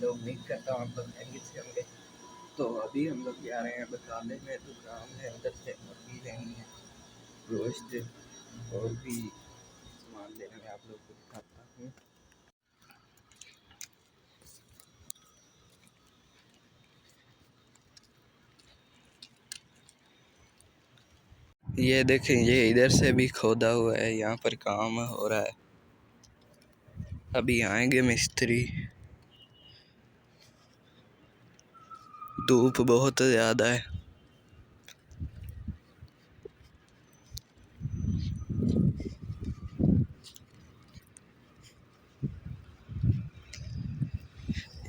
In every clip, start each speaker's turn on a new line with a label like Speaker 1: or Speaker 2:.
Speaker 1: लोग, उम्मीद करता हूँ आप लोग खैरियत से होंगे। तो अभी हम लोग जा रहे हैं बकाले में, दुकान है अंदर से मुर्गी लेनी है, गोश्त और भी सामान लेना है, आप लोग को दिखाता हूँ। ये देखें, ये इधर से भी खोदा हुआ है, यहाँ पर काम हो रहा है, अभी आएंगे मिस्त्री। धूप बहुत ज़्यादा है।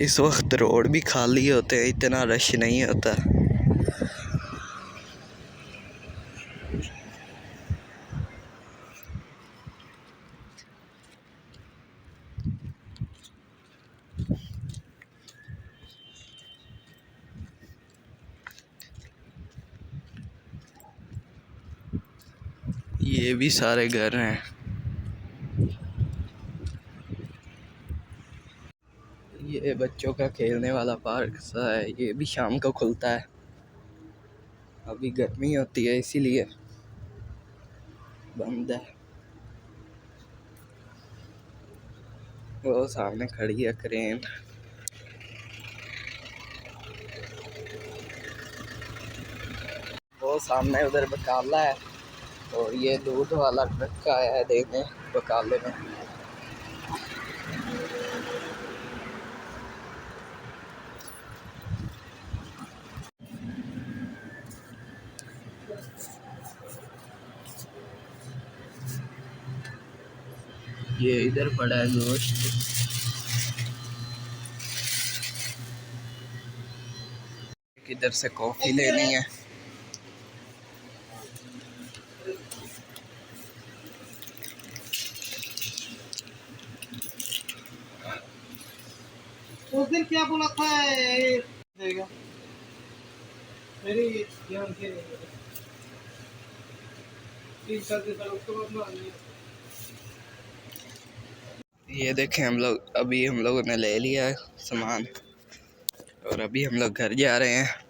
Speaker 1: इस वक्त रोड भी खाली होते हैं, इतना रश नहीं होता। ये भी सारे घर हैं। ये बच्चों का खेलने वाला पार्क सा है, ये भी शाम को खुलता है, अभी गर्मी होती है इसीलिए बंद है। वो सामने खड़ी है क्रेन। वो सामने उधर बकाला है और ये दूध वाला ट्रक आया है देखने बकाले में। ये इधर पड़ा है गोश्त। इधर से कॉफी लेनी है।
Speaker 2: उस दिन क्या बोला था देगा मेरी ध्यान से
Speaker 1: ये देखें, हम लोगों ने ले लिया है सामान और अभी हम लोग घर जा रहे हैं।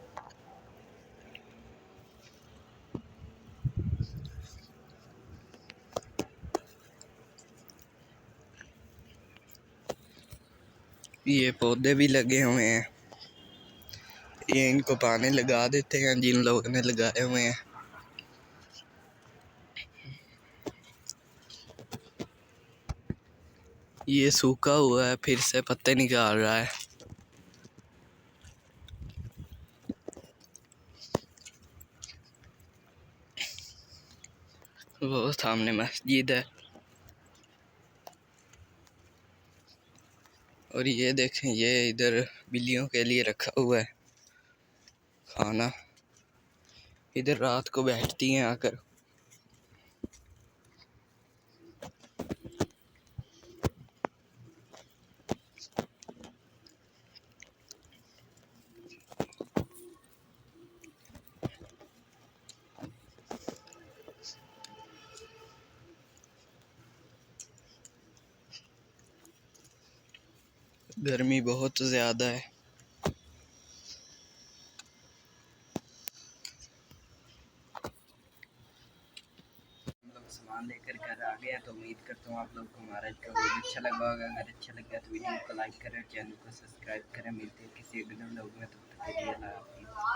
Speaker 1: ये पौधे भी लगे हुए हैं, ये इनको पानी लगा देते हैं जिन लोगों ने लगाए हुए हैं। ये सूखा हुआ है, फिर से पत्ते निकाल रहा है। वो सामने मस्जिद है और ये देखें, ये इधर बिल्लियों के लिए रखा हुआ है खाना, इधर रात को बैठती हैं आकर। गर्मी बहुत ज़्यादा है। सामान लेकर घर आ गया, तो उम्मीद करता हूँ आप लोग को हमारा इसका वीडियो अच्छा लगा होगा। अगर अच्छा लगा तो वीडियो को लाइक करें, चैनल को सब्सक्राइब करें। मिलते हैं किसी अगले व्लॉग में, तब तक के लिए अल्लाह हाफ़िज़।